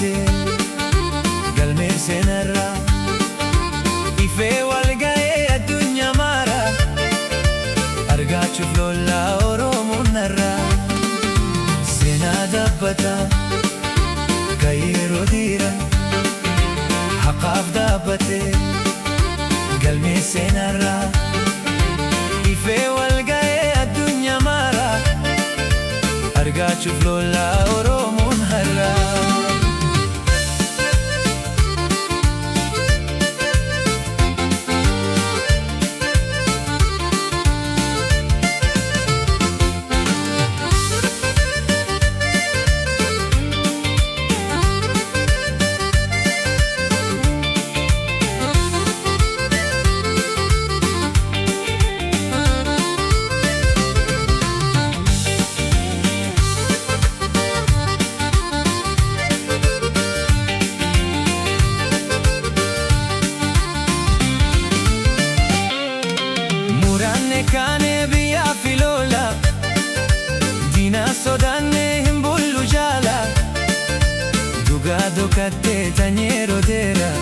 dhaabbattee galmee seenarraa ifee wal ga'ee addunyaa maara argaachuuf lollaa Oromoon narraa seenaa dhaabbataa ka yeroo dheeraa haqaaf dhaabbattee galmee seenarraa ifee wal ga'ee addunyaa maara argaachuuf lollaa Oromoon har'aa. Kaane biyyaa fi lola diina sodaannee hin bullu jaala dhugaa dhokattee tanyeeroo dheeraa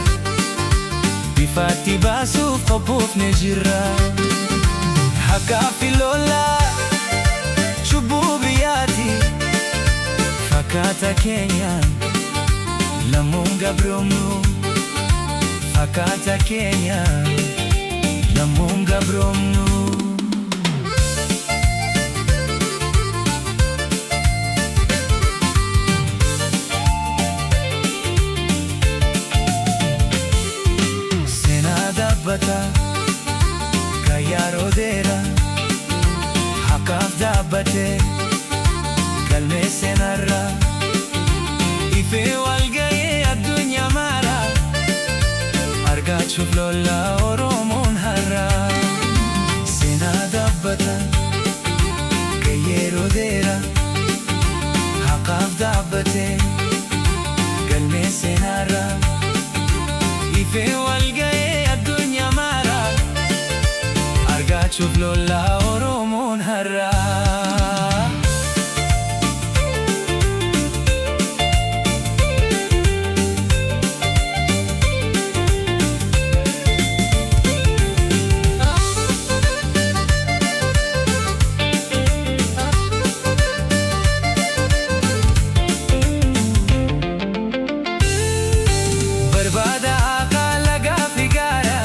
bifaatti baasuuf qophoofne jirra haqaa fi lola cubbuu biyyaati fakkaata keenyaan lamuun gabroomnu fakkaata keenyaan lamuun gabroomnu. Ka yeroo dheeraa haqaaf dhaabbattee galmee seenarraa ifee wal ga'ee addunyaa maara argaachuuf lollaa Oromoon har'aa seenaa dhaabbataa ka yeroo dheeraa haqaaf dhaabbattee galmee seenarraa ifee wal ga'ee argaachuuf lollaa Oromoon har'aa. Barbaada haqaa lagaa fi gaara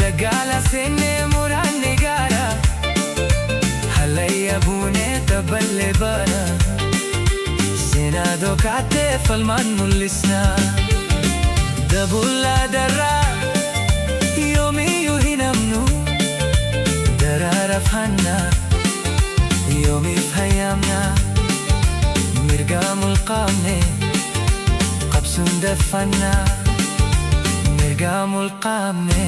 daggaala seennee muraanne gaara halayya buunee taballee baana seenaa dhokaattee falmaan mul'isna dabullaa darraa yoomiyyuu hin hamnu daraaraaf hanna yoomiif hayyaamna mirgaa mulqaamne qabsuun daffannaa mirgaa mulqaamne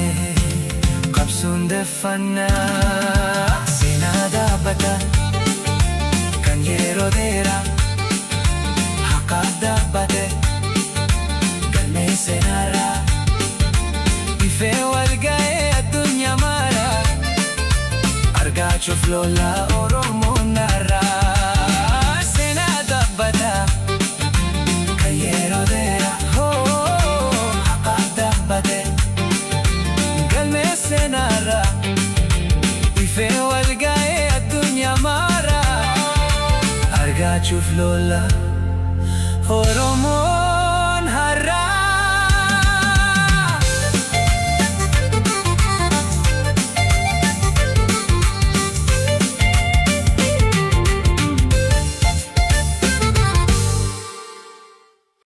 qabsuun daffannaa seenaa dhaabbataa kan yeroo dheeraa haqaaf dhaabbattee galmee seenarraa ifee wal ga'ee addunyaa maara argaachuuf lollaa Oromoon har'aa seenaa dhaabbataa kan yeroo dheeraa haqaaf dhaabbattee galmee seenarraa ifee wal ga'ee addunyaa maara argaachuuf lollaa Oromoo.